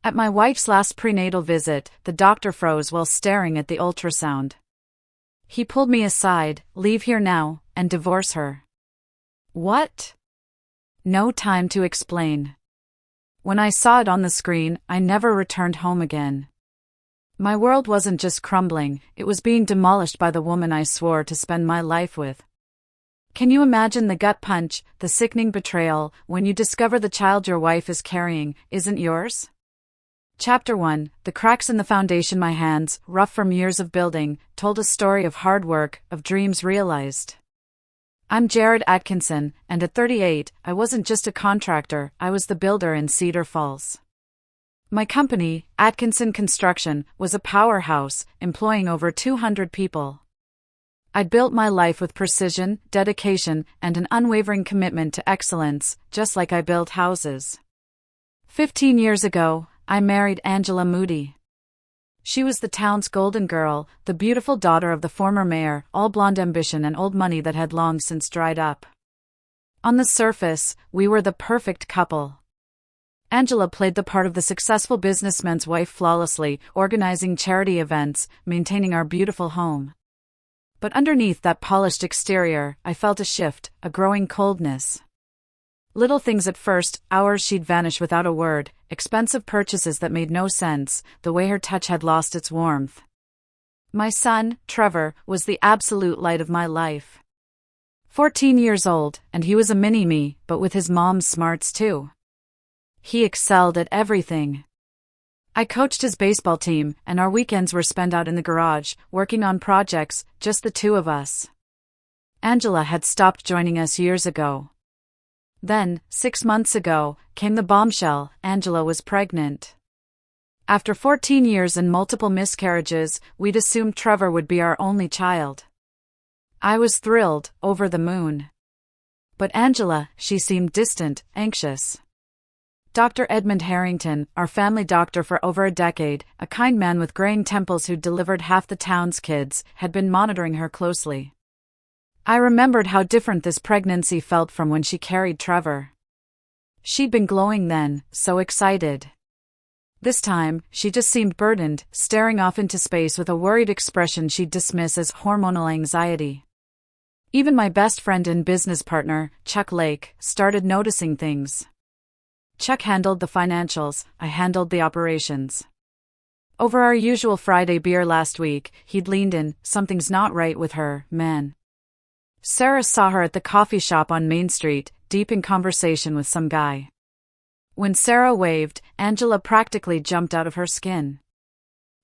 At my wife's last prenatal visit, the doctor froze while staring at the ultrasound. He pulled me aside, "Leave here now, and divorce her." What? No time to explain. When I saw it on the screen, I never returned home again. My world wasn't just crumbling, it was being demolished by the woman I swore to spend my life with. Can you imagine the gut punch, the sickening betrayal, when you discover the child your wife is carrying isn't yours? Chapter 1, The cracks in the foundation. My hands, rough from years of building, told a story of hard work, of dreams realized. I'm Jared Atkinson, and at 38, I wasn't just a contractor, I was the builder in Cedar Falls. My company, Atkinson Construction, was a powerhouse, employing over 200 people. I'd built my life with precision, dedication, and an unwavering commitment to excellence, just like I build houses. 15 years ago, I married Angela Moody. She was the town's golden girl, the beautiful daughter of the former mayor, all blonde ambition and old money that had long since dried up. On the surface, we were the perfect couple. Angela played the part of the successful businessman's wife flawlessly, organizing charity events, maintaining our beautiful home. But underneath that polished exterior, I felt a shift, a growing coldness. Little things at first, hours she'd vanish without a word, expensive purchases that made no sense, the way her touch had lost its warmth. My son, Trevor, was the absolute light of my life. 14 years old, and he was a mini-me, but with his mom's smarts too. He excelled at everything. I coached his baseball team, and our weekends were spent out in the garage, working on projects, just the two of us. Angela had stopped joining us years ago. Then, 6 months ago, came the bombshell: Angela was pregnant. After 14 years and multiple miscarriages, we'd assumed Trevor would be our only child. I was thrilled, over the moon. But Angela, she seemed distant, anxious. Dr. Edmund Harrington, our family doctor for over a decade, a kind man with graying temples who'd delivered half the town's kids, had been monitoring her closely. I remembered how different this pregnancy felt from when she carried Trevor. She'd been glowing then, so excited. This time, she just seemed burdened, staring off into space with a worried expression she'd dismiss as hormonal anxiety. Even my best friend and business partner, Chuck Lake, started noticing things. Chuck handled the financials, I handled the operations. Over our usual Friday beer last week, he'd leaned in, "Something's not right with her, man." Sarah saw her at the coffee shop on Main Street, deep in conversation with some guy. When Sarah waved, Angela practically jumped out of her skin.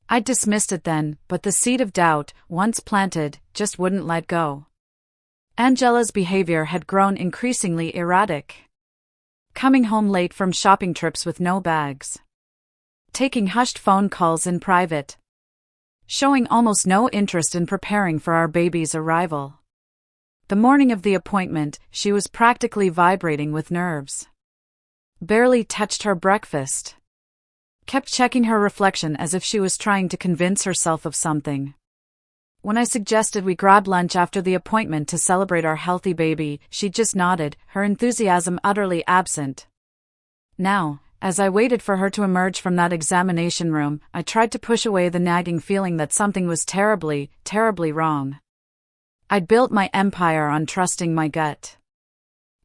I dismissed it then, but the seed of doubt, once planted, just wouldn't let go. Angela's behavior had grown increasingly erratic. Coming home late from shopping trips with no bags. Taking hushed phone calls in private. Showing almost no interest in preparing for our baby's arrival. The morning of the appointment, she was practically vibrating with nerves. Barely touched her breakfast. Kept checking her reflection as if she was trying to convince herself of something. When I suggested we grab lunch after the appointment to celebrate our healthy baby, she just nodded, her enthusiasm utterly absent. Now, as I waited for her to emerge from that examination room, I tried to push away the nagging feeling that something was terribly, terribly wrong. I'd built my empire on trusting my gut.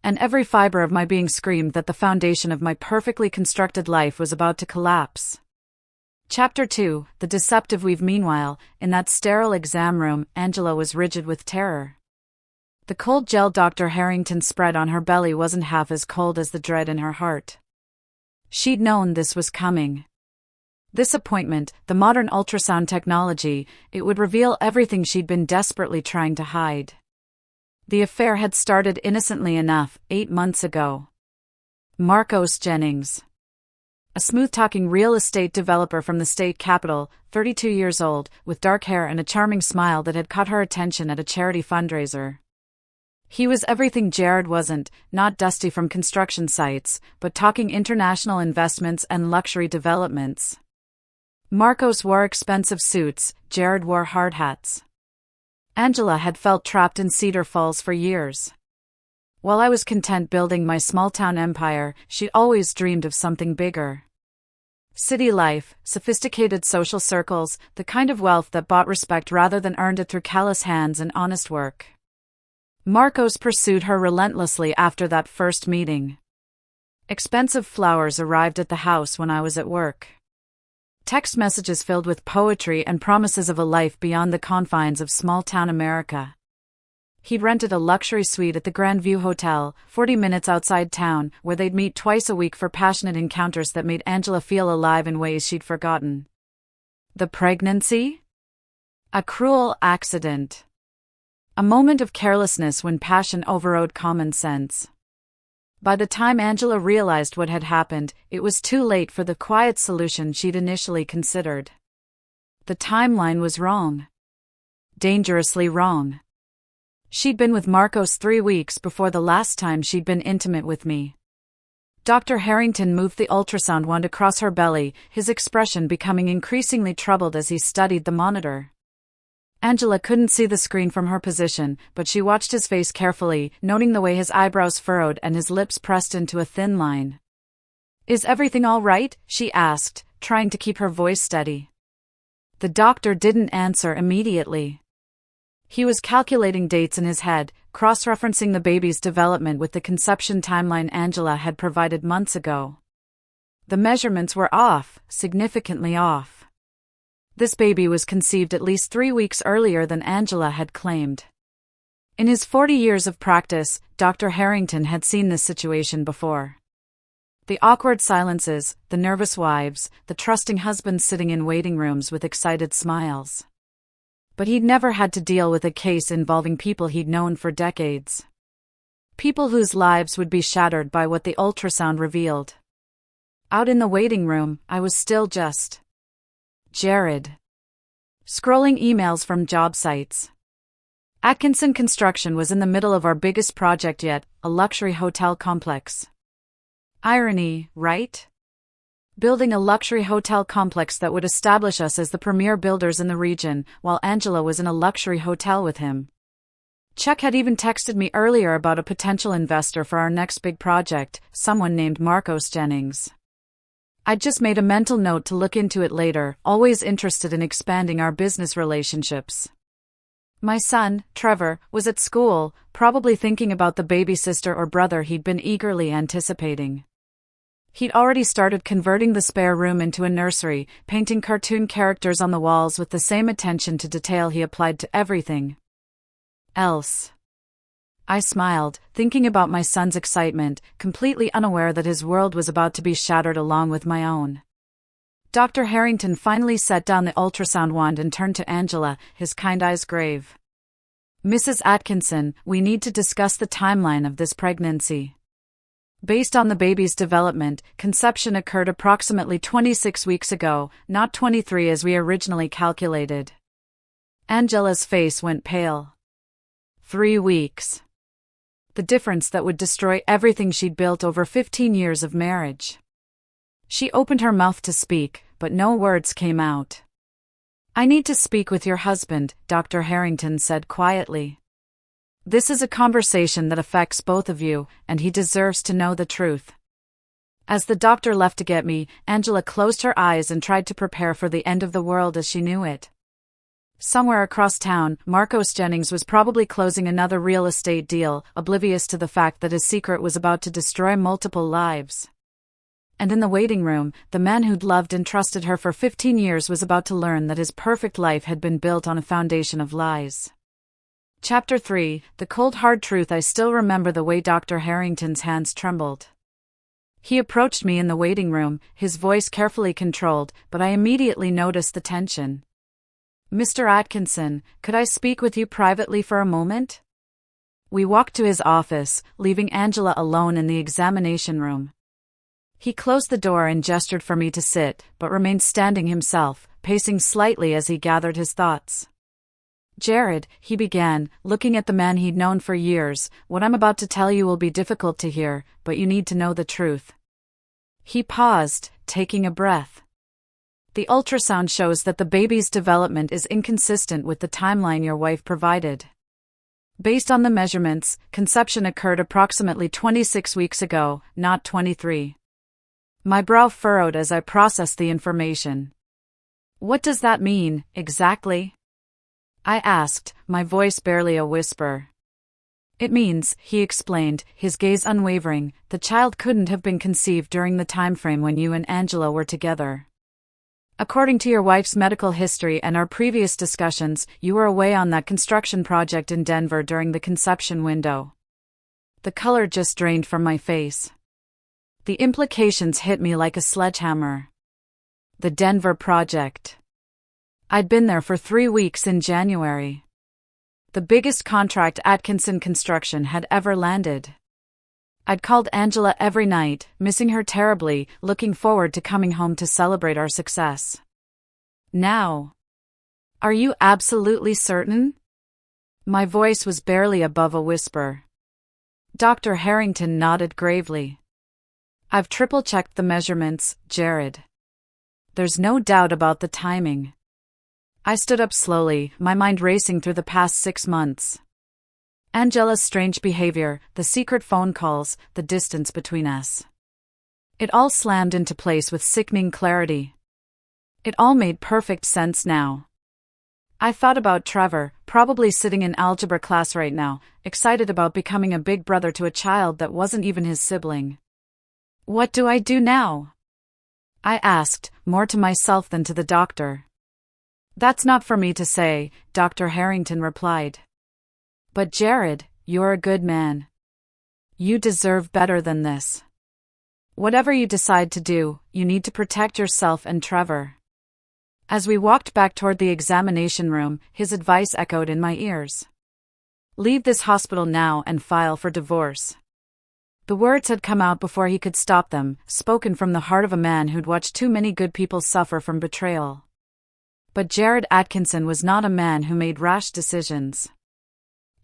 And every fiber of my being screamed that the foundation of my perfectly constructed life was about to collapse. Chapter 2, The Deceptive Weave. Meanwhile, in that sterile exam room, Angela was rigid with terror. The cold gel Dr. Harrington spread on her belly wasn't half as cold as the dread in her heart. She'd known this was coming. This appointment, the modern ultrasound technology, it would reveal everything she'd been desperately trying to hide. The affair had started innocently enough, 8 months ago. Marcos Jennings. A smooth-talking real estate developer from the state capital, 32 years old, with dark hair and a charming smile that had caught her attention at a charity fundraiser. He was everything Jared wasn't, not dusty from construction sites, but talking international investments and luxury developments. Marcos wore expensive suits, Jared wore hard hats. Angela had felt trapped in Cedar Falls for years. While I was content building my small-town empire, she'd always dreamed of something bigger. City life, sophisticated social circles, the kind of wealth that bought respect rather than earned it through callous hands and honest work. Marcos pursued her relentlessly after that first meeting. Expensive flowers arrived at the house when I was at work. Text messages filled with poetry and promises of a life beyond the confines of small-town America. He'd rented a luxury suite at the Grand View Hotel, 40 minutes outside town, where they'd meet twice a week for passionate encounters that made Angela feel alive in ways she'd forgotten. The pregnancy? A cruel accident. A moment of carelessness when passion overrode common sense. By the time Angela realized what had happened, it was too late for the quiet solution she'd initially considered. The timeline was wrong. Dangerously wrong. She'd been with Marcos 3 weeks before the last time she'd been intimate with me. Dr. Harrington moved the ultrasound wand across her belly, his expression becoming increasingly troubled as he studied the monitor. Angela couldn't see the screen from her position, but she watched his face carefully, noting the way his eyebrows furrowed and his lips pressed into a thin line. "Is everything all right?" she asked, trying to keep her voice steady. The doctor didn't answer immediately. He was calculating dates in his head, cross-referencing the baby's development with the conception timeline Angela had provided months ago. The measurements were off, significantly off. This baby was conceived at least 3 weeks earlier than Angela had claimed. In his 40 years of practice, Dr. Harrington had seen this situation before. The awkward silences, the nervous wives, the trusting husbands sitting in waiting rooms with excited smiles. But he'd never had to deal with a case involving people he'd known for decades. People whose lives would be shattered by what the ultrasound revealed. Out in the waiting room, I was still just Jared. Scrolling emails from job sites. Atkinson Construction was in the middle of our biggest project yet, a luxury hotel complex. Irony, right? Building a luxury hotel complex that would establish us as the premier builders in the region, while Angela was in a luxury hotel with him. Chuck had even texted me earlier about a potential investor for our next big project, someone named Marcos Jennings. I'd just made a mental note to look into it later, always interested in expanding our business relationships. My son, Trevor, was at school, probably thinking about the baby sister or brother he'd been eagerly anticipating. He'd already started converting the spare room into a nursery, painting cartoon characters on the walls with the same attention to detail he applied to everything else. I smiled, thinking about my son's excitement, completely unaware that his world was about to be shattered along with my own. Dr. Harrington finally set down the ultrasound wand and turned to Angela, his kind eyes grave. "Mrs. Atkinson, we need to discuss the timeline of this pregnancy. Based on the baby's development, conception occurred approximately 26 weeks ago, not 23 as we originally calculated." Angela's face went pale. 3 weeks. The difference that would destroy everything she'd built over 15 years of marriage. She opened her mouth to speak, but no words came out. "I need to speak with your husband," Dr. Harrington said quietly. "This is a conversation that affects both of you, and he deserves to know the truth." As the doctor left to get me, Angela closed her eyes and tried to prepare for the end of the world as she knew it. Somewhere across town, Marcos Jennings was probably closing another real estate deal, oblivious to the fact that his secret was about to destroy multiple lives. And in the waiting room, the man who'd loved and trusted her for 15 years was about to learn that his perfect life had been built on a foundation of lies. Chapter 3, The Cold Hard Truth. I still remember the way Dr. Harrington's hands trembled. He approached me in the waiting room, his voice carefully controlled, but I immediately noticed the tension. "Mr. Atkinson, could I speak with you privately for a moment?" We walked to his office, leaving Angela alone in the examination room. He closed the door and gestured for me to sit, but remained standing himself, pacing slightly as he gathered his thoughts. "Jared," he began, looking at the man he'd known for years, "what I'm about to tell you will be difficult to hear, but you need to know the truth." He paused, taking a breath. "The ultrasound shows that the baby's development is inconsistent with the timeline your wife provided. Based on the measurements, conception occurred approximately 26 weeks ago, not 23. My brow furrowed as I processed the information. What does that mean, exactly? I asked, my voice barely a whisper. It means, he explained, his gaze unwavering, the child couldn't have been conceived during the time frame when you and Angela were together. According to your wife's medical history and our previous discussions, you were away on that construction project in Denver during the conception window. The color just drained from my face. The implications hit me like a sledgehammer. The Denver project. I'd been there for 3 weeks in January. The biggest contract Atkinson Construction had ever landed. I'd called Angela every night, missing her terribly, looking forward to coming home to celebrate our success. Now. Are you absolutely certain? My voice was barely above a whisper. Dr. Harrington nodded gravely. I've triple-checked the measurements, Jared. There's no doubt about the timing. I stood up slowly, my mind racing through the past 6 months. Angela's strange behavior, the secret phone calls, the distance between us. It all slammed into place with sickening clarity. It all made perfect sense now. I thought about Trevor, probably sitting in algebra class right now, excited about becoming a big brother to a child that wasn't even his sibling. What do I do now? I asked, more to myself than to the doctor. That's not for me to say, Dr. Harrington replied. But Jared, you're a good man. You deserve better than this. Whatever you decide to do, you need to protect yourself and Trevor. As we walked back toward the examination room, his advice echoed in my ears. Leave this hospital now and file for divorce. The words had come out before he could stop them, spoken from the heart of a man who'd watched too many good people suffer from betrayal. But Jared Atkinson was not a man who made rash decisions.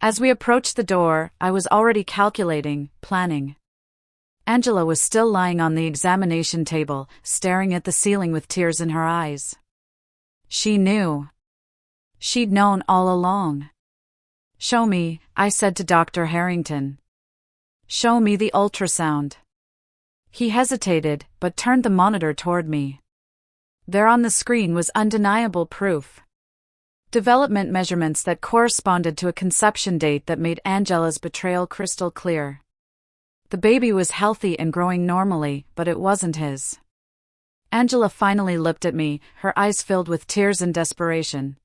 As we approached the door, I was already calculating, planning. Angela was still lying on the examination table, staring at the ceiling with tears in her eyes. She knew. She'd known all along. Show me, I said to Dr. Harrington. Show me the ultrasound. He hesitated, but turned the monitor toward me. There on the screen was undeniable proof. Development measurements that corresponded to a conception date that made Angela's betrayal crystal clear. The baby was healthy and growing normally, but it wasn't his. Angela finally looked at me, her eyes filled with tears and desperation.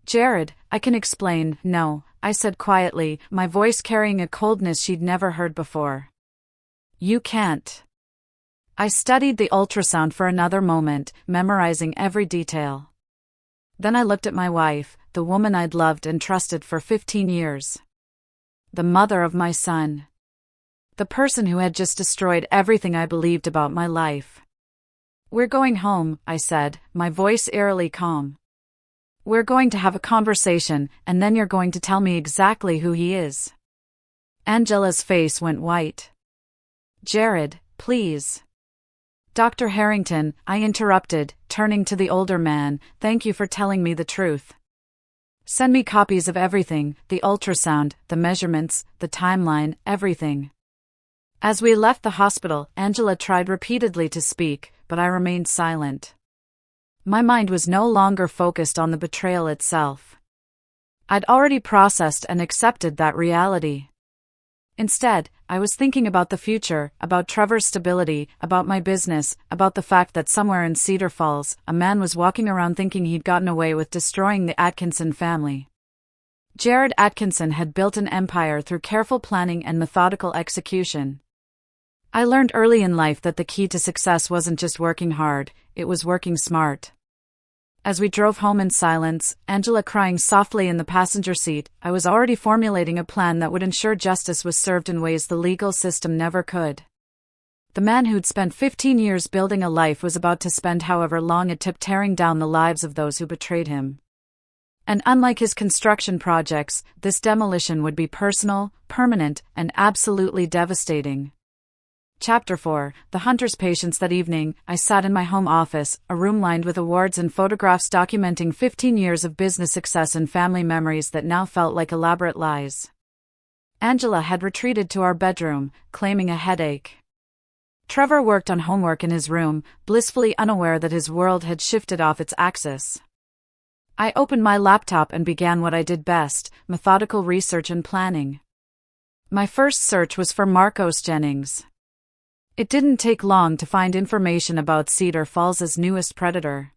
Jared, I can explain. No, I said quietly, my voice carrying a coldness she'd never heard before. You can't. I studied the ultrasound for another moment, memorizing every detail. Then I looked at my wife, the woman I'd loved and trusted for 15 years. The mother of my son. The person who had just destroyed everything I believed about my life. We're going home, I said, my voice eerily calm. We're going to have a conversation, and then you're going to tell me exactly who he is. Angela's face went white. Jared, please. Dr. Harrington, I interrupted, turning to the older man, thank you for telling me the truth. Send me copies of everything, the ultrasound, the measurements, the timeline, everything. As we left the hospital, Angela tried repeatedly to speak, but I remained silent. My mind was no longer focused on the betrayal itself. I'd already processed and accepted that reality. Instead, I was thinking about the future, about Trevor's stability, about my business, about the fact that somewhere in Cedar Falls, a man was walking around thinking he'd gotten away with destroying the Atkinson family. Jared Atkinson had built an empire through careful planning and methodical execution. I learned early in life that the key to success wasn't just working hard, it was working smart. As we drove home in silence, Angela crying softly in the passenger seat, I was already formulating a plan that would ensure justice was served in ways the legal system never could. The man who'd spent 15 years building a life was about to spend however long it took tearing down the lives of those who betrayed him. And unlike his construction projects, this demolition would be personal, permanent, and absolutely devastating. Chapter 4, The Hunter's Patience. That evening, I sat in my home office, a room lined with awards and photographs documenting 15 years of business success and family memories that now felt like elaborate lies. Angela had retreated to our bedroom, claiming a headache. Trevor worked on homework in his room, blissfully unaware that his world had shifted off its axis. I opened my laptop and began what I did best, methodical research and planning. My first search was for Marcos Jennings. It didn't take long to find information about Cedar Falls' newest predator.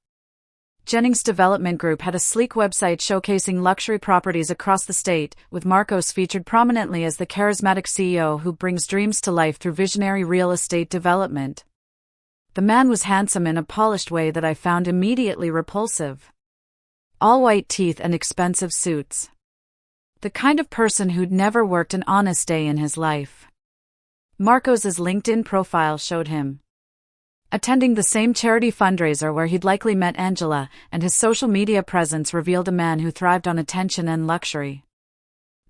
Jennings Development Group had a sleek website showcasing luxury properties across the state, with Marcos featured prominently as the charismatic CEO who brings dreams to life through visionary real estate development. The man was handsome in a polished way that I found immediately repulsive. All white teeth and expensive suits. The kind of person who'd never worked an honest day in his life. Marcos's LinkedIn profile showed him attending the same charity fundraiser where he'd likely met Angela, and his social media presence revealed a man who thrived on attention and luxury.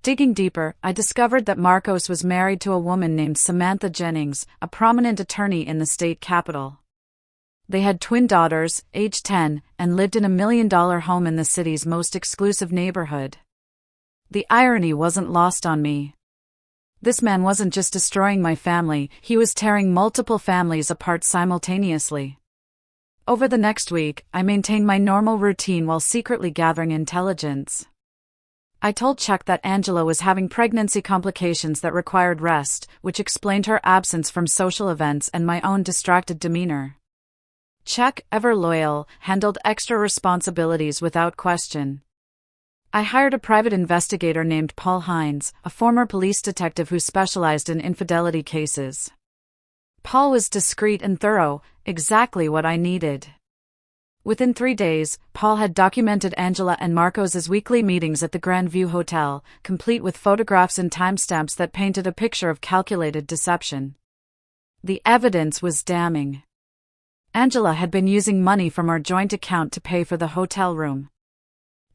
Digging deeper, I discovered that Marcos was married to a woman named Samantha Jennings, a prominent attorney in the state capital. They had twin daughters, aged 10, and lived in a $1 million home in the city's most exclusive neighborhood. The irony wasn't lost on me. This man wasn't just destroying my family, he was tearing multiple families apart simultaneously. Over the next week, I maintained my normal routine while secretly gathering intelligence. I told Chuck that Angela was having pregnancy complications that required rest, which explained her absence from social events and my own distracted demeanor. Chuck, ever loyal, handled extra responsibilities without question. I hired a private investigator named Paul Hines, a former police detective who specialized in infidelity cases. Paul was discreet and thorough, exactly what I needed. Within 3 days, Paul had documented Angela and Marcos' weekly meetings at the Grand View Hotel, complete with photographs and timestamps that painted a picture of calculated deception. The evidence was damning. Angela had been using money from our joint account to pay for the hotel room.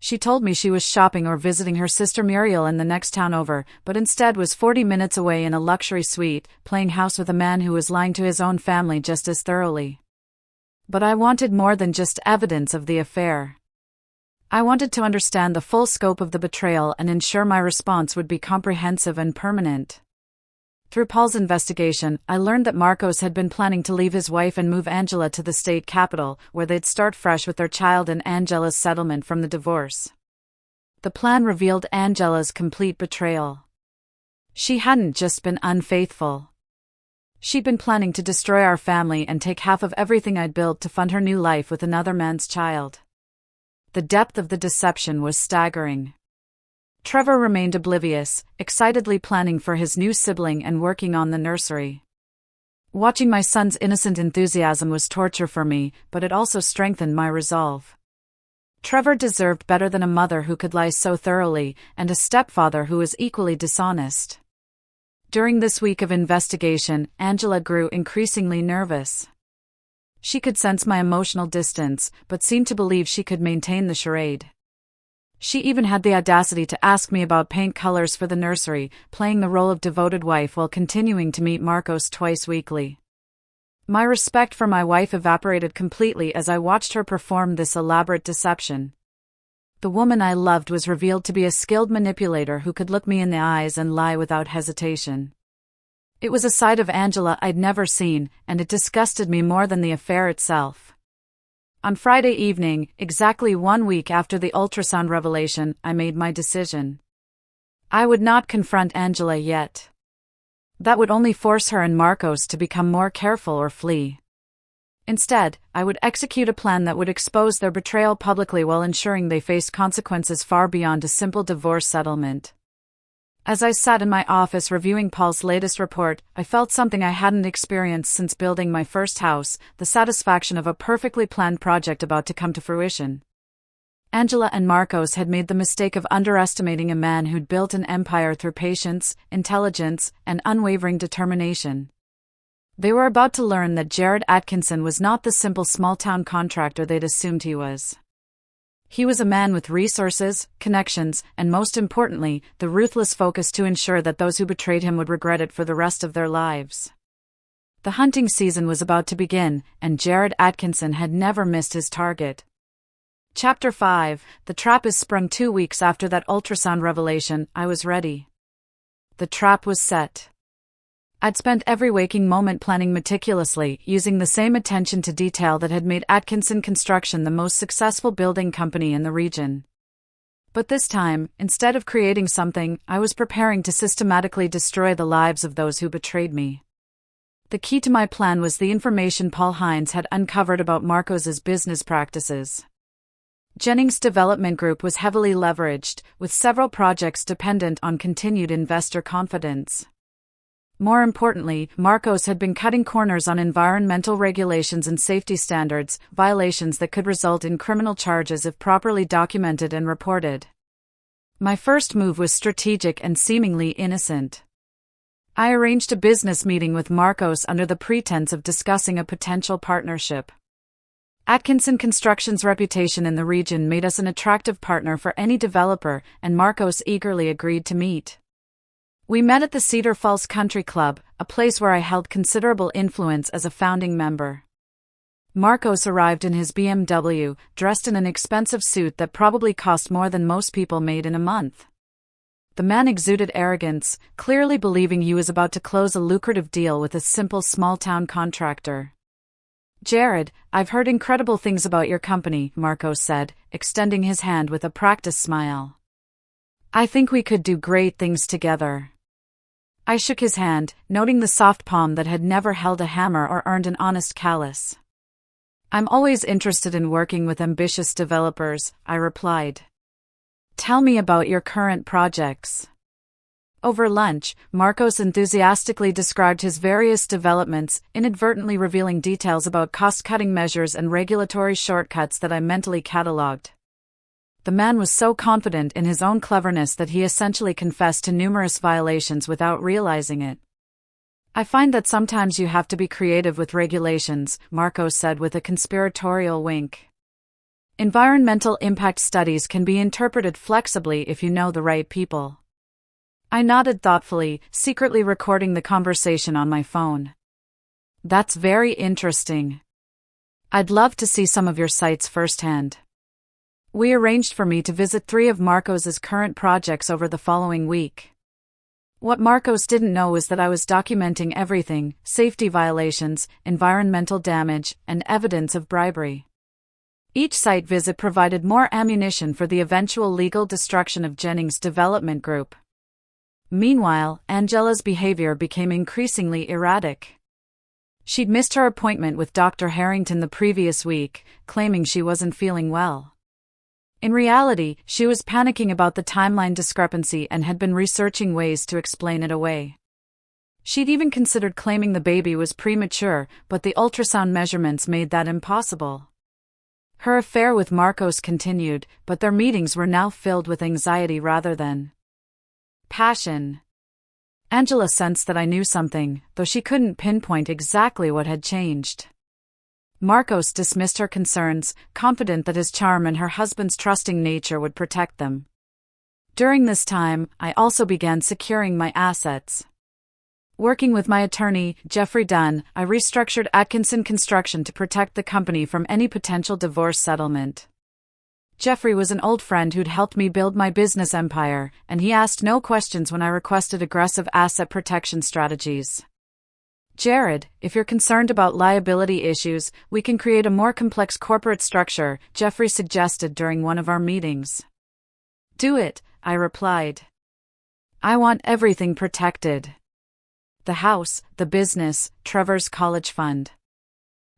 She told me she was shopping or visiting her sister Muriel in the next town over, but instead was 40 minutes away in a luxury suite, playing house with a man who was lying to his own family just as thoroughly. But I wanted more than just evidence of the affair. I wanted to understand the full scope of the betrayal and ensure my response would be comprehensive and permanent. Through Paul's investigation, I learned that Marcos had been planning to leave his wife and move Angela to the state capital, where they'd start fresh with their child and Angela's settlement from the divorce. The plan revealed Angela's complete betrayal. She hadn't just been unfaithful. She'd been planning to destroy our family and take half of everything I'd built to fund her new life with another man's child. The depth of the deception was staggering. Trevor remained oblivious, excitedly planning for his new sibling and working on the nursery. Watching my son's innocent enthusiasm was torture for me, but it also strengthened my resolve. Trevor deserved better than a mother who could lie so thoroughly, and a stepfather who was equally dishonest. During this week of investigation, Angela grew increasingly nervous. She could sense my emotional distance, but seemed to believe she could maintain the charade. She even had the audacity to ask me about paint colors for the nursery, playing the role of devoted wife while continuing to meet Marcos twice weekly. My respect for my wife evaporated completely as I watched her perform this elaborate deception. The woman I loved was revealed to be a skilled manipulator who could look me in the eyes and lie without hesitation. It was a side of Angela I'd never seen, and it disgusted me more than the affair itself. On Friday evening, exactly 1 week after the ultrasound revelation, I made my decision. I would not confront Angela yet. That would only force her and Marcos to become more careful or flee. Instead, I would execute a plan that would expose their betrayal publicly while ensuring they faced consequences far beyond a simple divorce settlement. As I sat in my office reviewing Paul's latest report, I felt something I hadn't experienced since building my first house, the satisfaction of a perfectly planned project about to come to fruition. Angela and Marcos had made the mistake of underestimating a man who'd built an empire through patience, intelligence, and unwavering determination. They were about to learn that Jared Atkinson was not the simple small-town contractor they'd assumed he was. He was a man with resources, connections, and most importantly, the ruthless focus to ensure that those who betrayed him would regret it for the rest of their lives. The hunting season was about to begin, and Jared Atkinson had never missed his target. Chapter 5. The trap is sprung. 2 weeks after that ultrasound revelation, I was ready. The trap was set. I'd spent every waking moment planning meticulously, using the same attention to detail that had made Atkinson Construction the most successful building company in the region. But this time, instead of creating something, I was preparing to systematically destroy the lives of those who betrayed me. The key to my plan was the information Paul Hines had uncovered about Marcos's business practices. Jennings Development Group was heavily leveraged, with several projects dependent on continued investor confidence. More importantly, Marcos had been cutting corners on environmental regulations and safety standards, violations that could result in criminal charges if properly documented and reported. My first move was strategic and seemingly innocent. I arranged a business meeting with Marcos under the pretense of discussing a potential partnership. Atkinson Construction's reputation in the region made us an attractive partner for any developer, and Marcos eagerly agreed to meet. We met at the Cedar Falls Country Club, a place where I held considerable influence as a founding member. Marcos arrived in his BMW, dressed in an expensive suit that probably cost more than most people made in a month. The man exuded arrogance, clearly believing he was about to close a lucrative deal with a simple small-town contractor. "Jared, I've heard incredible things about your company," Marcos said, extending his hand with a practiced smile. "I think we could do great things together." I shook his hand, noting the soft palm that had never held a hammer or earned an honest callus. "I'm always interested in working with ambitious developers," I replied. "Tell me about your current projects." Over lunch, Marcos enthusiastically described his various developments, inadvertently revealing details about cost-cutting measures and regulatory shortcuts that I mentally catalogued. The man was so confident in his own cleverness that he essentially confessed to numerous violations without realizing it. "I find that sometimes you have to be creative with regulations," Marcos said with a conspiratorial wink. "Environmental impact studies can be interpreted flexibly if you know the right people." I nodded thoughtfully, secretly recording the conversation on my phone. "That's very interesting. I'd love to see some of your sites firsthand." We arranged for me to visit 3 of Marcos's current projects over the following week. What Marcos didn't know was that I was documenting everything: safety violations, environmental damage, and evidence of bribery. Each site visit provided more ammunition for the eventual legal destruction of Jennings Development Group. Meanwhile, Angela's behavior became increasingly erratic. She'd missed her appointment with Dr. Harrington the previous week, claiming she wasn't feeling well. In reality, she was panicking about the timeline discrepancy and had been researching ways to explain it away. She'd even considered claiming the baby was premature, but the ultrasound measurements made that impossible. Her affair with Marcos continued, but their meetings were now filled with anxiety rather than passion. Angela sensed that I knew something, though she couldn't pinpoint exactly what had changed. Marcos dismissed her concerns, confident that his charm and her husband's trusting nature would protect them. During this time, I also began securing my assets. Working with my attorney, Jeffrey Dunn, I restructured Atkinson Construction to protect the company from any potential divorce settlement. Jeffrey was an old friend who'd helped me build my business empire, and he asked no questions when I requested aggressive asset protection strategies. "Jared, if you're concerned about liability issues, we can create a more complex corporate structure," Jeffrey suggested during one of our meetings. "Do it," I replied. "I want everything protected. The house, the business, Trevor's college fund.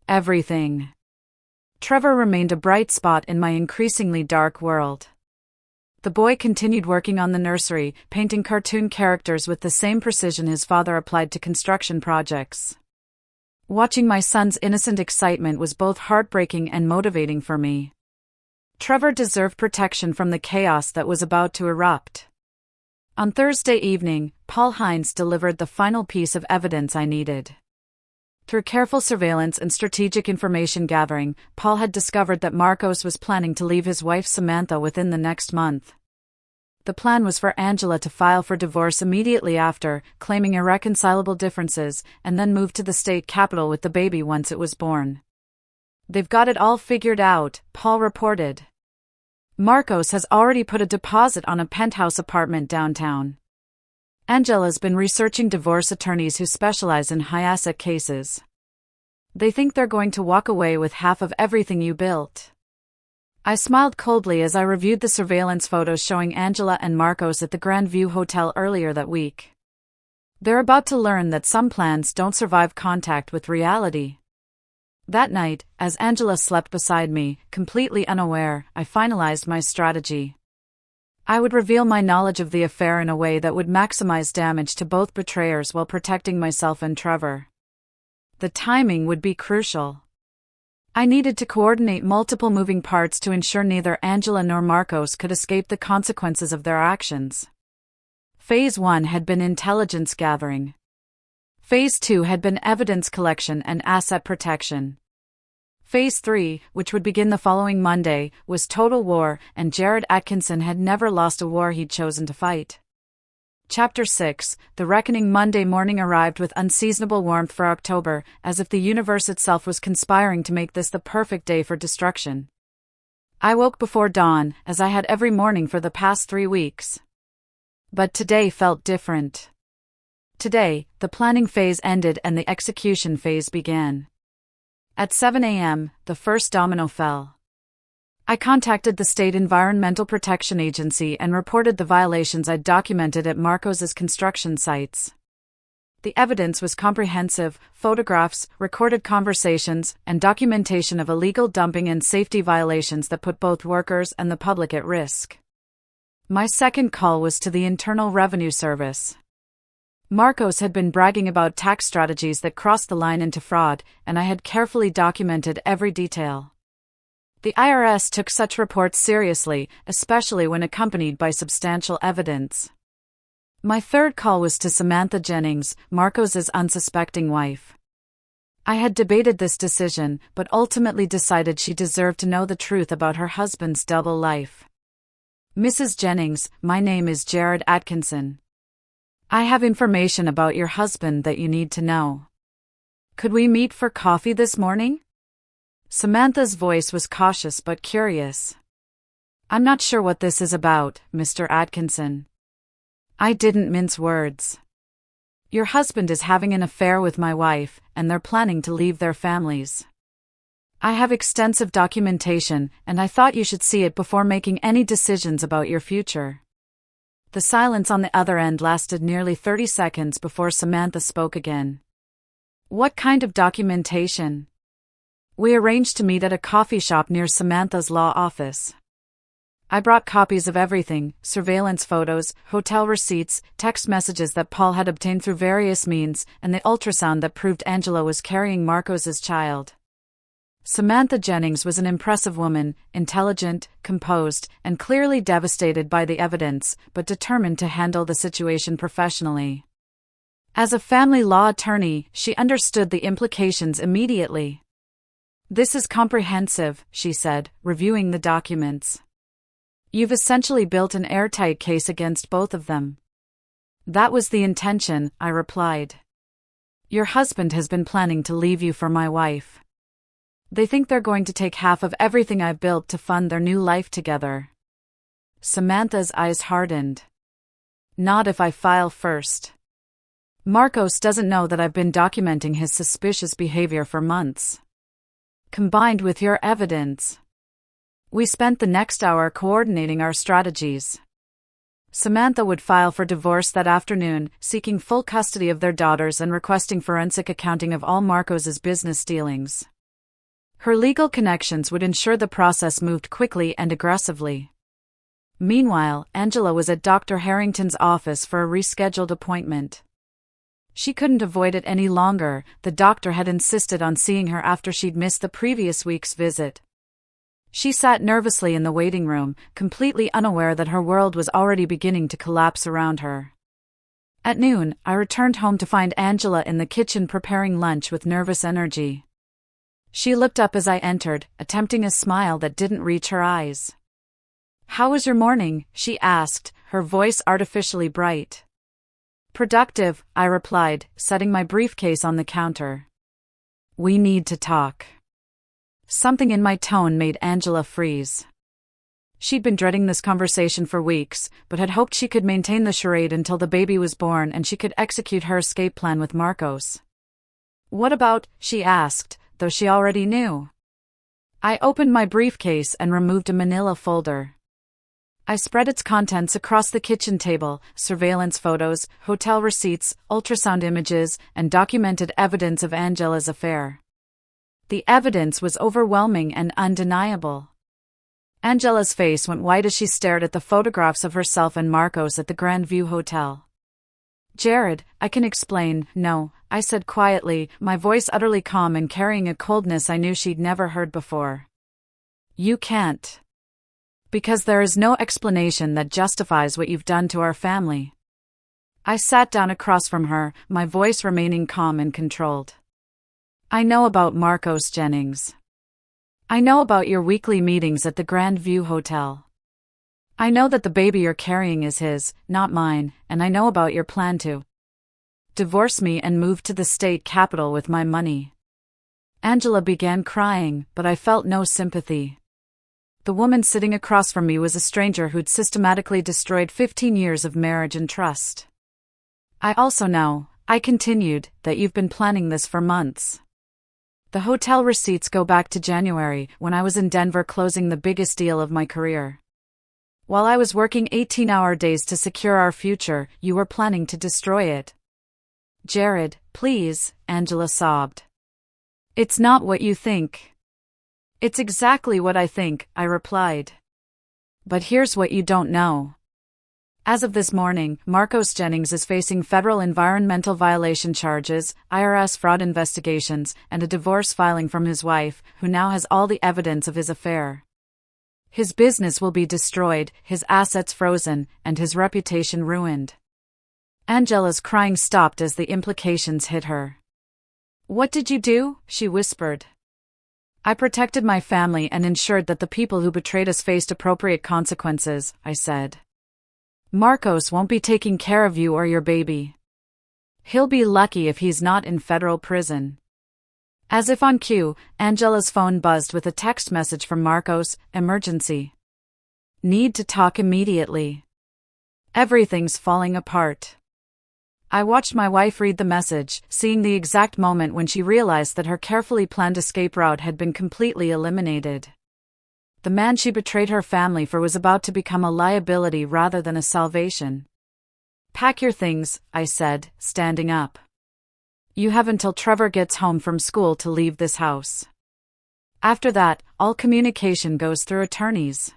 Everything." Trevor remained a bright spot in my increasingly dark world. The boy continued working on the nursery, painting cartoon characters with the same precision his father applied to construction projects. Watching my son's innocent excitement was both heartbreaking and motivating for me. Trevor deserved protection from the chaos that was about to erupt. On Thursday evening, Paul Hines delivered the final piece of evidence I needed. Through careful surveillance and strategic information gathering, Paul had discovered that Marcos was planning to leave his wife Samantha within the next month. The plan was for Angela to file for divorce immediately after, claiming irreconcilable differences, and then move to the state capital with the baby once it was born. "They've got it all figured out," Paul reported. "Marcos has already put a deposit on a penthouse apartment downtown. Angela's been researching divorce attorneys who specialize in high-asset cases. They think they're going to walk away with half of everything you built. I smiled coldly as I reviewed the surveillance photos showing Angela and Marcos at the Grand View Hotel earlier that week. They're about to learn that some plans don't survive contact with reality. That night, as Angela slept beside me, completely unaware, I finalized my strategy. I would reveal my knowledge of the affair in a way that would maximize damage to both betrayers while protecting myself and Trevor. The timing would be crucial. I needed to coordinate multiple moving parts to ensure neither Angela nor Marcos could escape the consequences of their actions. Phase 1 had been intelligence gathering. Phase 2 had been evidence collection and asset protection. Phase 3, which would begin the following Monday, was total war, and Jared Atkinson had never lost a war he'd chosen to fight. Chapter 6, The Reckoning. Monday morning arrived with unseasonable warmth for October, as if the universe itself was conspiring to make this the perfect day for destruction. I woke before dawn, as I had every morning for the past 3 weeks. But today felt different. Today, the planning phase ended and the execution phase began. At 7 a.m., the first domino fell. I contacted the State Environmental Protection Agency and reported the violations I'd documented at Marcos's construction sites. The evidence was comprehensive: photographs, recorded conversations, and documentation of illegal dumping and safety violations that put both workers and the public at risk. My second call was to the Internal Revenue Service. Marcos had been bragging about tax strategies that crossed the line into fraud, and I had carefully documented every detail. The IRS took such reports seriously, especially when accompanied by substantial evidence. My third call was to Samantha Jennings, Marcos's unsuspecting wife. I had debated this decision, but ultimately decided she deserved to know the truth about her husband's double life. Mrs. Jennings, my name is Jared Atkinson. I have information about your husband that you need to know. Could we meet for coffee this morning? Samantha's voice was cautious but curious. I'm not sure what this is about, Mr. Atkinson. I didn't mince words. Your husband is having an affair with my wife, and they're planning to leave their families. I have extensive documentation, and I thought you should see it before making any decisions about your future. The silence on the other end lasted nearly 30 seconds before Samantha spoke again. What kind of documentation? We arranged to meet at a coffee shop near Samantha's law office. I brought copies of everything: surveillance photos, hotel receipts, text messages that Paul had obtained through various means, and the ultrasound that proved Angela was carrying Marcos's child. Samantha Jennings was an impressive woman, intelligent, composed, and clearly devastated by the evidence, but determined to handle the situation professionally. As a family law attorney, she understood the implications immediately. This is comprehensive, she said, reviewing the documents. You've essentially built an airtight case against both of them. That was the intention, I replied. Your husband has been planning to leave you for my wife. They think they're going to take half of everything I've built to fund their new life together. Samantha's eyes hardened. Not if I file first. Marcos doesn't know that I've been documenting his suspicious behavior for months. Combined with your evidence. We spent the next hour coordinating our strategies. Samantha would file for divorce that afternoon, seeking full custody of their daughters and requesting forensic accounting of all Marcos's business dealings. Her legal connections would ensure the process moved quickly and aggressively. Meanwhile, Angela was at Dr. Harrington's office for a rescheduled appointment. She couldn't avoid it any longer. The doctor had insisted on seeing her after she'd missed the previous week's visit. She sat nervously in the waiting room, completely unaware that her world was already beginning to collapse around her. At noon, I returned home to find Angela in the kitchen preparing lunch with nervous energy. She looked up as I entered, attempting a smile that didn't reach her eyes. "How was your morning?" she asked, her voice artificially bright. "Productive," I replied, setting my briefcase on the counter. "We need to talk." Something in my tone made Angela freeze. She'd been dreading this conversation for weeks, but had hoped she could maintain the charade until the baby was born and she could execute her escape plan with Marcos. "What about?" she asked, though she already knew. I opened my briefcase and removed a manila folder. I spread its contents across the kitchen table: surveillance photos, hotel receipts, ultrasound images, and documented evidence of Angela's affair. The evidence was overwhelming and undeniable. Angela's face went white as she stared at the photographs of herself and Marcos at the Grand View Hotel. "Jared, I can explain." "No," I said quietly, my voice utterly calm and carrying a coldness I knew she'd never heard before. "You can't. Because there is no explanation that justifies what you've done to our family." I sat down across from her, my voice remaining calm and controlled. "I know about Marcos Jennings. I know about your weekly meetings at the Grand View Hotel. I know that the baby you're carrying is his, not mine, and I know about your plan to divorce me and move to the state capital with my money." Angela began crying, but I felt no sympathy. The woman sitting across from me was a stranger who'd systematically destroyed 15 years of marriage and trust. "I also know," I continued, "that you've been planning this for months. The hotel receipts go back to January, when I was in Denver closing the biggest deal of my career. While I was working 18-hour days to secure our future, you were planning to destroy it." "Jared, please," Angela sobbed. "It's not what you think." "It's exactly what I think," I replied. "But here's what you don't know. As of this morning, Marcos Jennings is facing federal environmental violation charges, IRS fraud investigations, and a divorce filing from his wife, who now has all the evidence of his affair. His business will be destroyed, his assets frozen, and his reputation ruined." Angela's crying stopped as the implications hit her. "What did you do?" she whispered. "I protected my family and ensured that the people who betrayed us faced appropriate consequences," I said. "Marcos won't be taking care of you or your baby. He'll be lucky if he's not in federal prison." As if on cue, Angela's phone buzzed with a text message from Marcos: "Emergency. Need to talk immediately. Everything's falling apart." I watched my wife read the message, seeing the exact moment when she realized that her carefully planned escape route had been completely eliminated. The man she betrayed her family for was about to become a liability rather than a salvation. "Pack your things," I said, standing up. "You have until Trevor gets home from school to leave this house. After that, all communication goes through attorneys."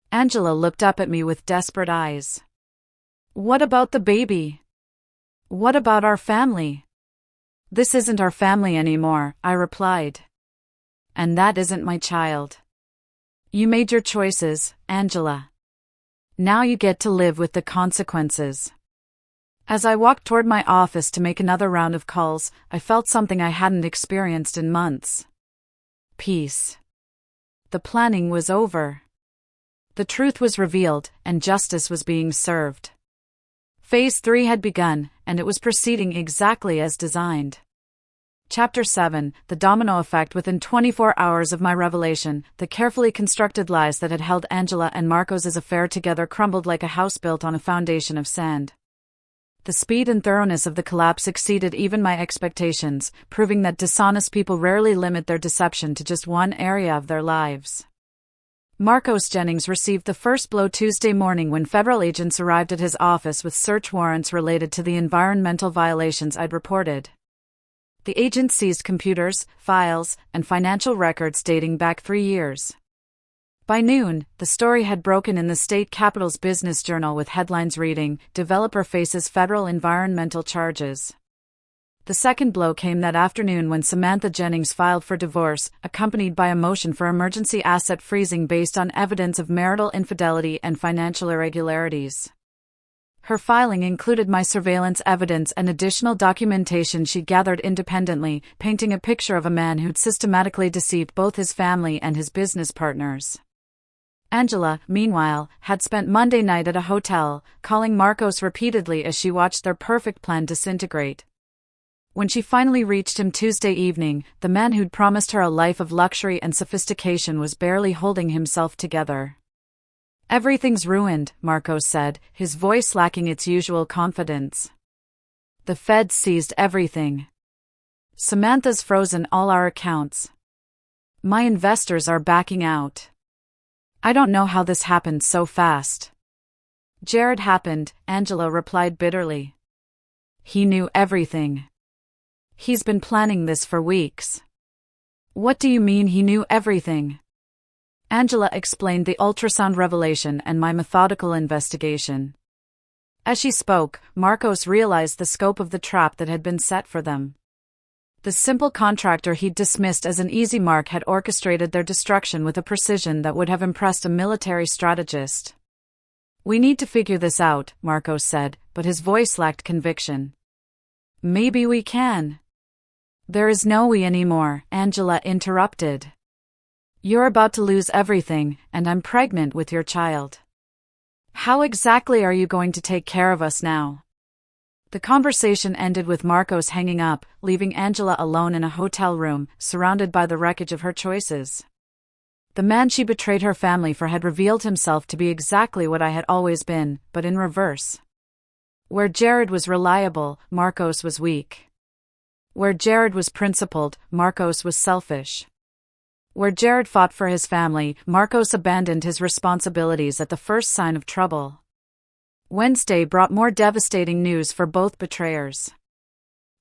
Angela looked up at me with desperate eyes. "What about the baby? What about our family?" "This isn't our family anymore," I replied. "And that isn't my child. You made your choices, Angela. Now you get to live with the consequences." As I walked toward my office to make another round of calls, I felt something I hadn't experienced in months. Peace. The planning was over. The truth was revealed, and justice was being served. Phase 3 had begun, and it was proceeding exactly as designed. Chapter 7, The Domino Effect. Within 24 hours of my revelation, the carefully constructed lies that had held Angela and Marcos' affair together crumbled like a house built on a foundation of sand. The speed and thoroughness of the collapse exceeded even my expectations, proving that dishonest people rarely limit their deception to just one area of their lives. Marcos Jennings received the first blow Tuesday morning when federal agents arrived at his office with search warrants related to the environmental violations I'd reported. The agents seized computers, files, and financial records dating back 3 years. By noon, the story had broken in the state capital's business journal with headlines reading, "Developer faces federal environmental charges." The second blow came that afternoon when Samantha Jennings filed for divorce, accompanied by a motion for emergency asset freezing based on evidence of marital infidelity and financial irregularities. Her filing included my surveillance evidence and additional documentation she gathered independently, painting a picture of a man who'd systematically deceived both his family and his business partners. Angela, meanwhile, had spent Monday night at a hotel, calling Marcos repeatedly as she watched their perfect plan disintegrate. When she finally reached him Tuesday evening, the man who'd promised her a life of luxury and sophistication was barely holding himself together. Everything's ruined, Marcos said, his voice lacking its usual confidence. The Feds seized everything. Samantha's frozen all our accounts. My investors are backing out. I don't know how this happened so fast. Jared happened, Angela replied bitterly. He knew everything. He's been planning this for weeks. What do you mean he knew everything? Angela explained the ultrasound revelation and my methodical investigation. As she spoke, Marcos realized the scope of the trap that had been set for them. The simple contractor he'd dismissed as an easy mark had orchestrated their destruction with a precision that would have impressed a military strategist. We need to figure this out, Marcos said, but his voice lacked conviction. Maybe we can. There is no we anymore, Angela interrupted. You're about to lose everything, and I'm pregnant with your child. How exactly are you going to take care of us now? The conversation ended with Marcos hanging up, leaving Angela alone in a hotel room, surrounded by the wreckage of her choices. The man she betrayed her family for had revealed himself to be exactly what I had always been, but in reverse. Where Jared was reliable, Marcos was weak. Where Jared was principled, Marcos was selfish. Where Jared fought for his family, Marcos abandoned his responsibilities at the first sign of trouble. Wednesday brought more devastating news for both betrayers.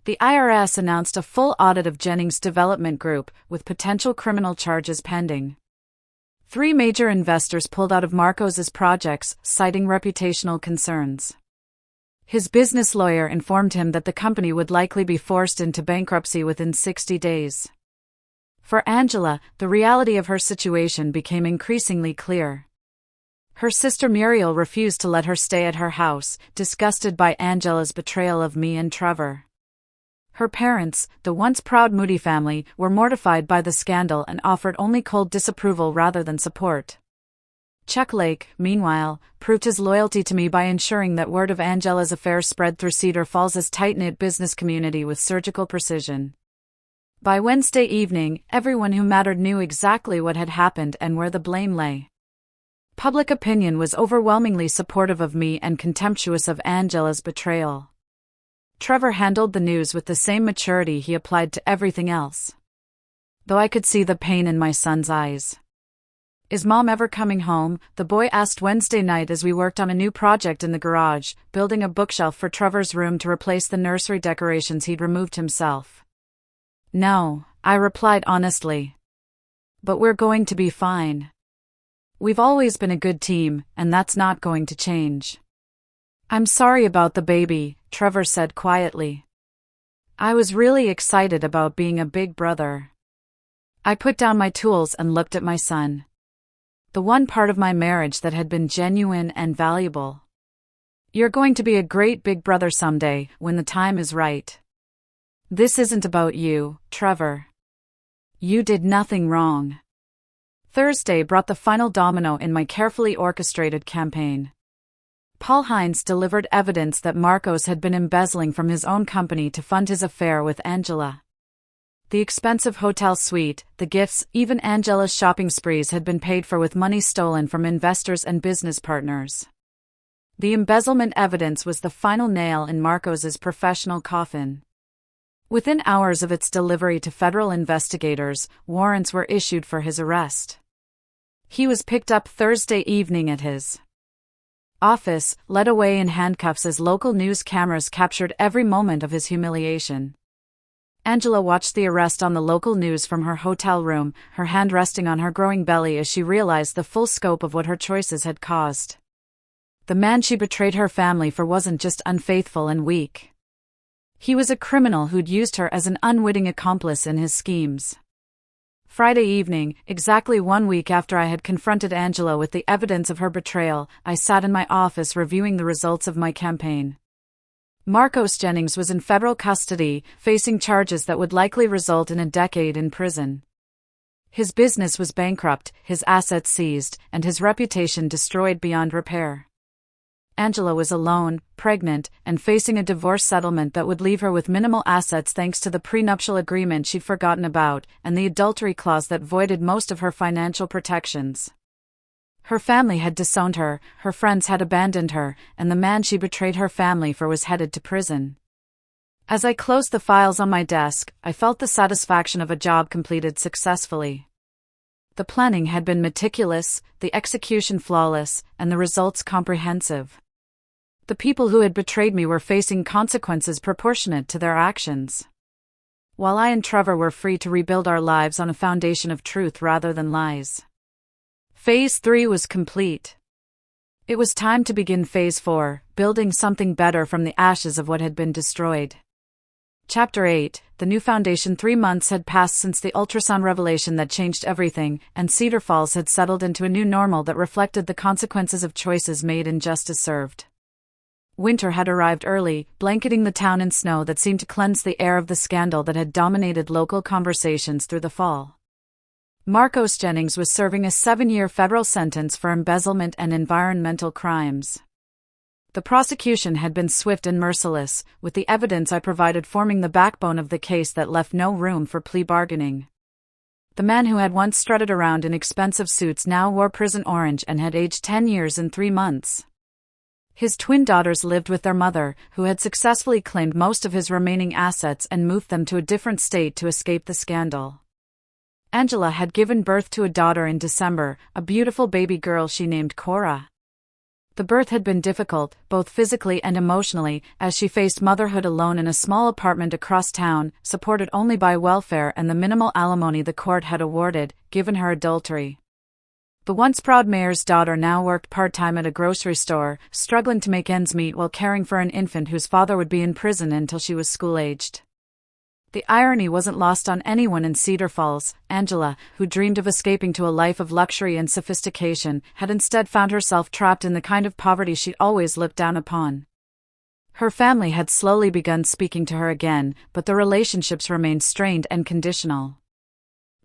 The IRS announced a full audit of Jennings Development Group, with potential criminal charges pending. 3 major investors pulled out of Marcos's projects, citing reputational concerns. His business lawyer informed him that the company would likely be forced into bankruptcy within 60 days. For Angela, the reality of her situation became increasingly clear. Her sister Muriel refused to let her stay at her house, disgusted by Angela's betrayal of me and Trevor. Her parents, the once proud Moody family, were mortified by the scandal and offered only cold disapproval rather than support. Chuck Lake, meanwhile, proved his loyalty to me by ensuring that word of Angela's affair spread through Cedar Falls' tight-knit business community with surgical precision. By Wednesday evening, everyone who mattered knew exactly what had happened and where the blame lay. Public opinion was overwhelmingly supportive of me and contemptuous of Angela's betrayal. Trevor handled the news with the same maturity he applied to everything else. Though I could see the pain in my son's eyes. Is Mom ever coming home? The boy asked Wednesday night as we worked on a new project in the garage, building a bookshelf for Trevor's room to replace the nursery decorations he'd removed himself. No, I replied honestly. But we're going to be fine. We've always been a good team, and that's not going to change. I'm sorry about the baby, Trevor said quietly. I was really excited about being a big brother. I put down my tools and looked at my son. The one part of my marriage that had been genuine and valuable. You're going to be a great big brother someday, when the time is right. This isn't about you, Trevor. You did nothing wrong. Thursday brought the final domino in my carefully orchestrated campaign. Paul Hines delivered evidence that Marcos had been embezzling from his own company to fund his affair with Angela. The expensive hotel suite, the gifts, even Angela's shopping sprees had been paid for with money stolen from investors and business partners. The embezzlement evidence was the final nail in Marcos's professional coffin. Within hours of its delivery to federal investigators, warrants were issued for his arrest. He was picked up Thursday evening at his office, led away in handcuffs as local news cameras captured every moment of his humiliation. Angela watched the arrest on the local news from her hotel room, her hand resting on her growing belly as she realized the full scope of what her choices had caused. The man she betrayed her family for wasn't just unfaithful and weak. He was a criminal who'd used her as an unwitting accomplice in his schemes. Friday evening, exactly 1 week after I had confronted Angela with the evidence of her betrayal, I sat in my office reviewing the results of my campaign. Marcos Jennings was in federal custody, facing charges that would likely result in a decade in prison. His business was bankrupt, his assets seized, and his reputation destroyed beyond repair. Angela was alone, pregnant, and facing a divorce settlement that would leave her with minimal assets thanks to the prenuptial agreement she'd forgotten about, and the adultery clause that voided most of her financial protections. Her family had disowned her, her friends had abandoned her, and the man she betrayed her family for was headed to prison. As I closed the files on my desk, I felt the satisfaction of a job completed successfully. The planning had been meticulous, the execution flawless, and the results comprehensive. The people who had betrayed me were facing consequences proportionate to their actions, while I and Trevor were free to rebuild our lives on a foundation of truth rather than lies. Phase 3 was complete. It was time to begin Phase 4, building something better from the ashes of what had been destroyed. Chapter 8, the new foundation. 3 months had passed since the ultrasound revelation that changed everything, and Cedar Falls had settled into a new normal that reflected the consequences of choices made and justice served. Winter had arrived early, blanketing the town in snow that seemed to cleanse the air of the scandal that had dominated local conversations through the fall. Marcos Jennings was serving a 7-year federal sentence for embezzlement and environmental crimes. The prosecution had been swift and merciless, with the evidence I provided forming the backbone of the case that left no room for plea bargaining. The man who had once strutted around in expensive suits now wore prison orange and had aged 10 years in 3 months. His twin daughters lived with their mother, who had successfully claimed most of his remaining assets and moved them to a different state to escape the scandal. Angela had given birth to a daughter in December, a beautiful baby girl she named Cora. The birth had been difficult, both physically and emotionally, as she faced motherhood alone in a small apartment across town, supported only by welfare and the minimal alimony the court had awarded, given her adultery. The once proud mayor's daughter now worked part-time at a grocery store, struggling to make ends meet while caring for an infant whose father would be in prison until she was school-aged. The irony wasn't lost on anyone in Cedar Falls. Angela, who dreamed of escaping to a life of luxury and sophistication, had instead found herself trapped in the kind of poverty she'd always looked down upon. Her family had slowly begun speaking to her again, but the relationships remained strained and conditional.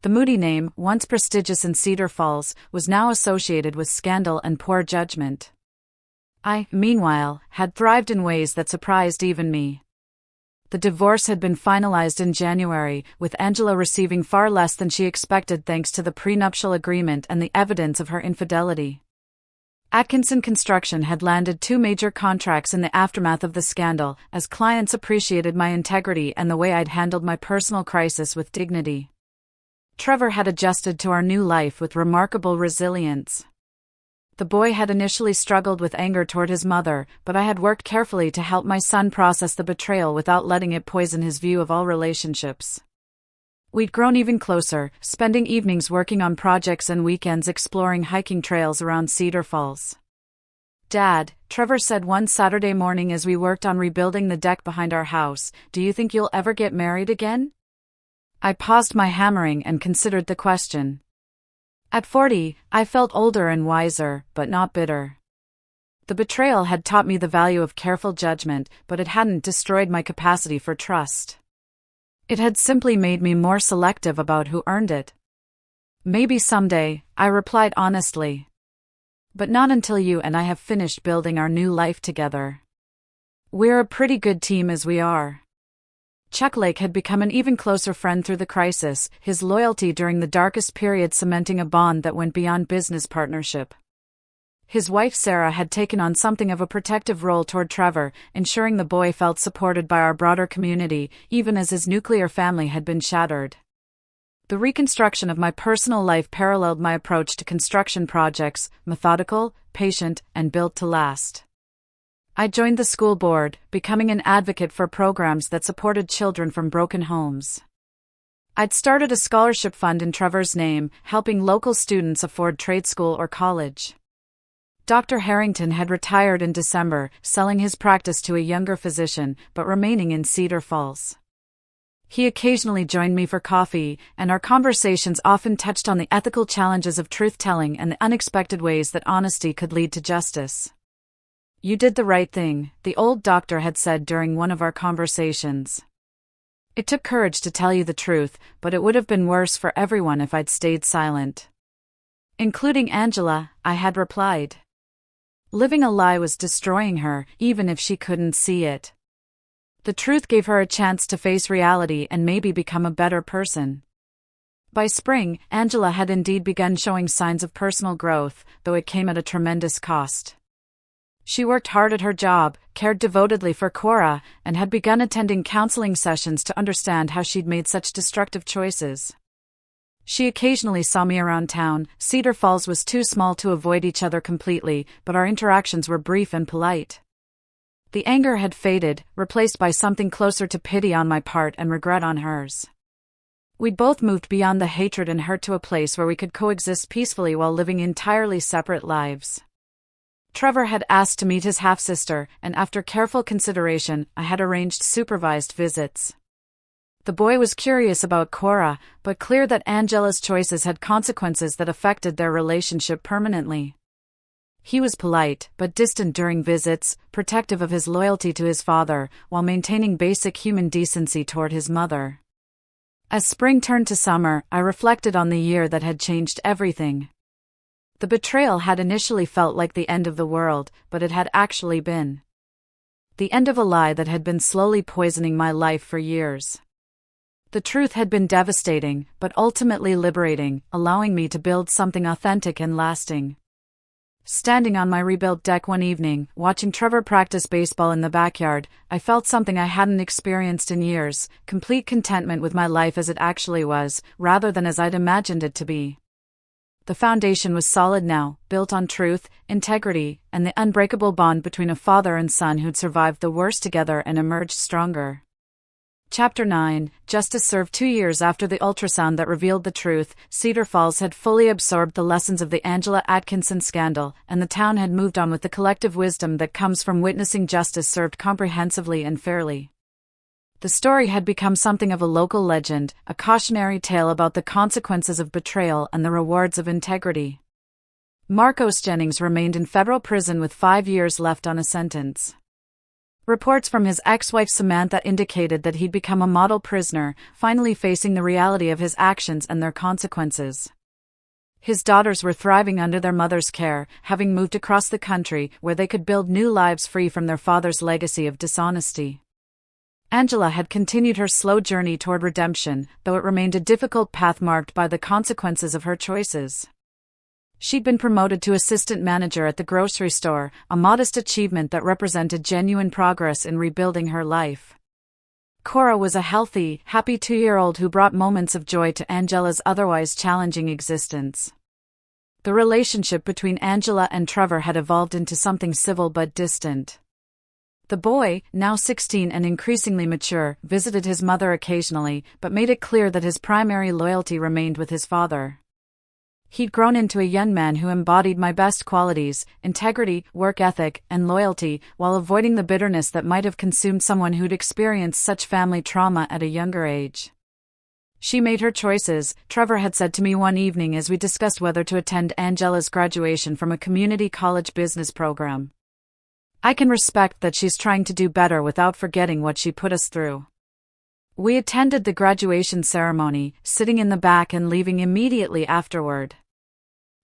The Moody name, once prestigious in Cedar Falls, was now associated with scandal and poor judgment. I, meanwhile, had thrived in ways that surprised even me. The divorce had been finalized in January, with Angela receiving far less than she expected thanks to the prenuptial agreement and the evidence of her infidelity. Atkinson Construction had landed 2 major contracts in the aftermath of the scandal, as clients appreciated my integrity and the way I'd handled my personal crisis with dignity. Trevor had adjusted to our new life with remarkable resilience. The boy had initially struggled with anger toward his mother, but I had worked carefully to help my son process the betrayal without letting it poison his view of all relationships. We'd grown even closer, spending evenings working on projects and weekends exploring hiking trails around Cedar Falls. "Dad," Trevor said one Saturday morning as we worked on rebuilding the deck behind our house, "do you think you'll ever get married again?" I paused my hammering and considered the question. At 40, I felt older and wiser, but not bitter. The betrayal had taught me the value of careful judgment, but it hadn't destroyed my capacity for trust. It had simply made me more selective about who earned it. "Maybe someday," I replied honestly. "But not until you and I have finished building our new life together. We're a pretty good team as we are." Chuck Lake had become an even closer friend through the crisis, his loyalty during the darkest period cementing a bond that went beyond business partnership. His wife Sarah had taken on something of a protective role toward Trevor, ensuring the boy felt supported by our broader community, even as his nuclear family had been shattered. The reconstruction of my personal life paralleled my approach to construction projects, methodical, patient, and built to last. I joined the school board, becoming an advocate for programs that supported children from broken homes. I'd started a scholarship fund in Trevor's name, helping local students afford trade school or college. Dr. Harrington had retired in December, selling his practice to a younger physician, but remaining in Cedar Falls. He occasionally joined me for coffee, and our conversations often touched on the ethical challenges of truth-telling and the unexpected ways that honesty could lead to justice. "You did the right thing," the old doctor had said during one of our conversations. "It took courage to tell you the truth, but it would have been worse for everyone if I'd stayed silent." "Including Angela," I had replied. Living a lie was destroying her, even if she couldn't see it. The truth gave her a chance to face reality and maybe become a better person. By spring, Angela had indeed begun showing signs of personal growth, though it came at a tremendous cost. She worked hard at her job, cared devotedly for Cora, and had begun attending counseling sessions to understand how she'd made such destructive choices. She occasionally saw me around town. Cedar Falls was too small to avoid each other completely, but our interactions were brief and polite. The anger had faded, replaced by something closer to pity on my part and regret on hers. We'd both moved beyond the hatred and hurt to a place where we could coexist peacefully while living entirely separate lives. Trevor had asked to meet his half-sister, and after careful consideration, I had arranged supervised visits. The boy was curious about Cora, but clear that Angela's choices had consequences that affected their relationship permanently. He was polite, but distant during visits, protective of his loyalty to his father, while maintaining basic human decency toward his mother. As spring turned to summer, I reflected on the year that had changed everything. The betrayal had initially felt like the end of the world, but it had actually been the end of a lie that had been slowly poisoning my life for years. The truth had been devastating, but ultimately liberating, allowing me to build something authentic and lasting. Standing on my rebuilt deck one evening, watching Trevor practice baseball in the backyard, I felt something I hadn't experienced in years: complete contentment with my life as it actually was, rather than as I'd imagined it to be. The foundation was solid now, built on truth, integrity, and the unbreakable bond between a father and son who'd survived the worst together and emerged stronger. Chapter 9, Justice served 2 years after the ultrasound that revealed the truth. Cedar Falls had fully absorbed the lessons of the Angela Atkinson scandal, and the town had moved on with the collective wisdom that comes from witnessing justice served comprehensively and fairly. The story had become something of a local legend, a cautionary tale about the consequences of betrayal and the rewards of integrity. Marcos Jennings remained in federal prison with 5 years left on a sentence. Reports from his ex-wife Samantha indicated that he'd become a model prisoner, finally facing the reality of his actions and their consequences. His daughters were thriving under their mother's care, having moved across the country where they could build new lives free from their father's legacy of dishonesty. Angela had continued her slow journey toward redemption, though it remained a difficult path marked by the consequences of her choices. She'd been promoted to assistant manager at the grocery store, a modest achievement that represented genuine progress in rebuilding her life. Cora was a healthy, happy 2-year-old who brought moments of joy to Angela's otherwise challenging existence. The relationship between Angela and Trevor had evolved into something civil but distant. The boy, now 16 and increasingly mature, visited his mother occasionally, but made it clear that his primary loyalty remained with his father. He'd grown into a young man who embodied my best qualities: integrity, work ethic, and loyalty, while avoiding the bitterness that might have consumed someone who'd experienced such family trauma at a younger age. She made her choices, Trevor had said to me one evening as we discussed whether to attend Angela's graduation from a community college business program. I can respect that she's trying to do better without forgetting what she put us through. We attended the graduation ceremony, sitting in the back and leaving immediately afterward.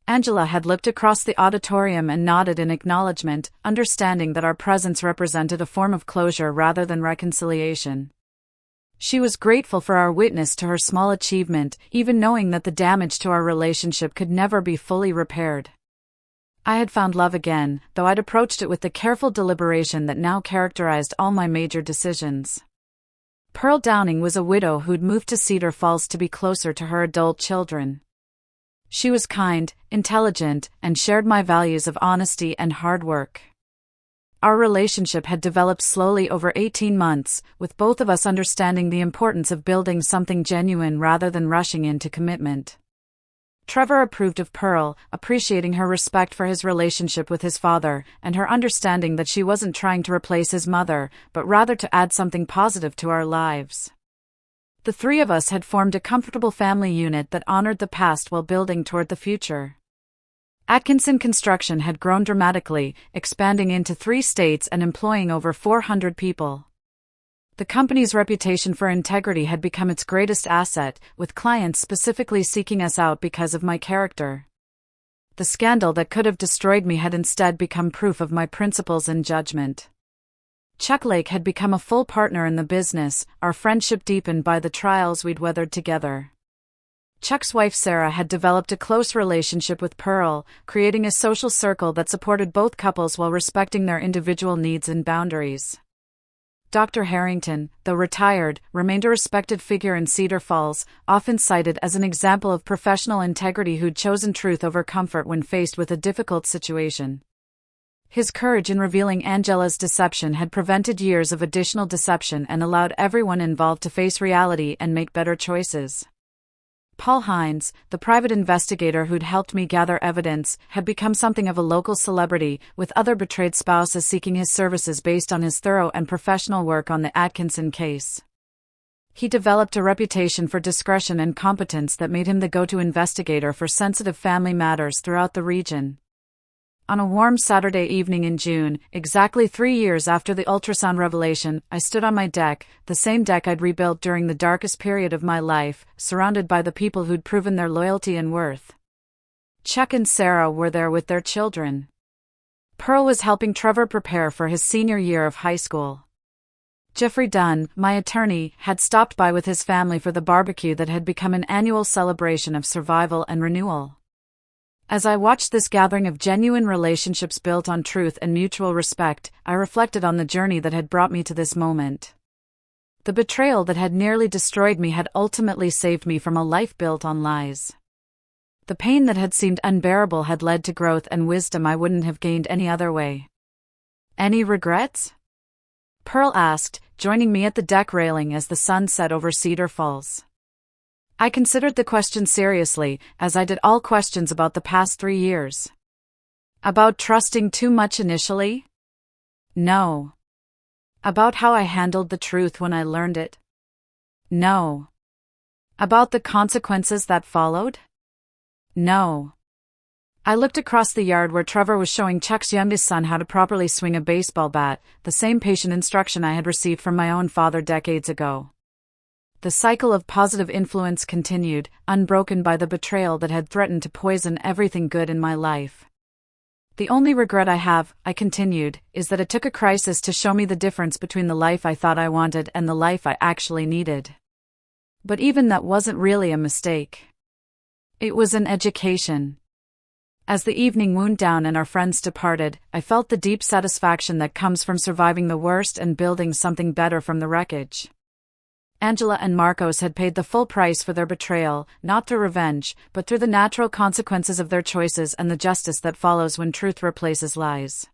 Angela had looked across the auditorium and nodded in acknowledgement, understanding that our presence represented a form of closure rather than reconciliation. She was grateful for our witness to her small achievement, even knowing that the damage to our relationship could never be fully repaired. I had found love again, though I'd approached it with the careful deliberation that now characterized all my major decisions. Pearl Downing was a widow who'd moved to Cedar Falls to be closer to her adult children. She was kind, intelligent, and shared my values of honesty and hard work. Our relationship had developed slowly over 18 months, with both of us understanding the importance of building something genuine rather than rushing into commitment. Trevor approved of Pearl, appreciating her respect for his relationship with his father, and her understanding that she wasn't trying to replace his mother, but rather to add something positive to our lives. The three of us had formed a comfortable family unit that honored the past while building toward the future. Atkinson Construction had grown dramatically, expanding into 3 states and employing over 400 people. The company's reputation for integrity had become its greatest asset, with clients specifically seeking us out because of my character. The scandal that could have destroyed me had instead become proof of my principles and judgment. Chuck Lake had become a full partner in the business, our friendship deepened by the trials we'd weathered together. Chuck's wife Sarah had developed a close relationship with Pearl, creating a social circle that supported both couples while respecting their individual needs and boundaries. Dr. Harrington, though retired, remained a respected figure in Cedar Falls, often cited as an example of professional integrity who'd chosen truth over comfort when faced with a difficult situation. His courage in revealing Angela's deception had prevented years of additional deception and allowed everyone involved to face reality and make better choices. Paul Hines, the private investigator who'd helped me gather evidence, had become something of a local celebrity, with other betrayed spouses seeking his services based on his thorough and professional work on the Atkinson case. He developed a reputation for discretion and competence that made him the go-to investigator for sensitive family matters throughout the region. On a warm Saturday evening in June, exactly 3 years after the ultrasound revelation, I stood on my deck, the same deck I'd rebuilt during the darkest period of my life, surrounded by the people who'd proven their loyalty and worth. Chuck and Sarah were there with their children. Pearl was helping Trevor prepare for his senior year of high school. Jeffrey Dunn, my attorney, had stopped by with his family for the barbecue that had become an annual celebration of survival and renewal. As I watched this gathering of genuine relationships built on truth and mutual respect, I reflected on the journey that had brought me to this moment. The betrayal that had nearly destroyed me had ultimately saved me from a life built on lies. The pain that had seemed unbearable had led to growth and wisdom I wouldn't have gained any other way. Any regrets? Pearl asked, joining me at the deck railing as the sun set over Cedar Falls. I considered the question seriously, as I did all questions about the past 3 years. About trusting too much initially? No. About how I handled the truth when I learned it? No. About the consequences that followed? No. I looked across the yard where Trevor was showing Chuck's youngest son how to properly swing a baseball bat, the same patient instruction I had received from my own father decades ago. The cycle of positive influence continued, unbroken by the betrayal that had threatened to poison everything good in my life. The only regret I have, I continued, is that it took a crisis to show me the difference between the life I thought I wanted and the life I actually needed. But even that wasn't really a mistake. It was an education. As the evening wound down and our friends departed, I felt the deep satisfaction that comes from surviving the worst and building something better from the wreckage. Angela and Marcos had paid the full price for their betrayal, not through revenge, but through the natural consequences of their choices and the justice that follows when truth replaces lies.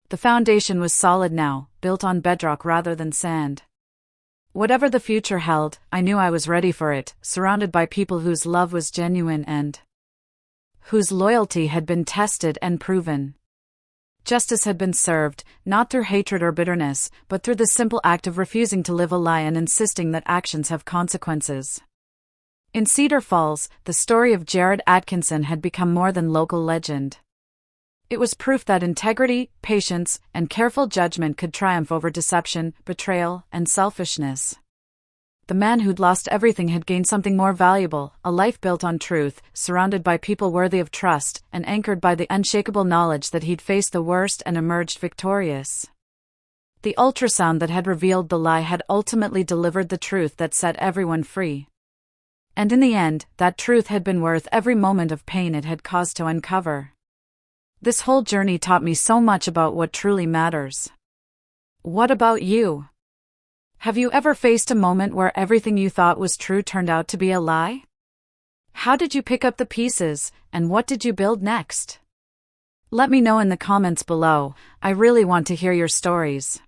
The foundation was solid now, built on bedrock rather than sand. Whatever the future held, I knew I was ready for it, surrounded by people whose love was genuine and whose loyalty had been tested and proven. Justice had been served, not through hatred or bitterness, but through the simple act of refusing to live a lie and insisting that actions have consequences. In Cedar Falls, the story of Jared Atkinson had become more than local legend. It was proof that integrity, patience, and careful judgment could triumph over deception, betrayal, and selfishness. The man who'd lost everything had gained something more valuable, a life built on truth, surrounded by people worthy of trust, and anchored by the unshakable knowledge that he'd faced the worst and emerged victorious. The ultrasound that had revealed the lie had ultimately delivered the truth that set everyone free. And in the end, that truth had been worth every moment of pain it had caused to uncover. This whole journey taught me so much about what truly matters. What about you? Have you ever faced a moment where everything you thought was true turned out to be a lie? How did you pick up the pieces, and what did you build next? Let me know in the comments below. I really want to hear your stories.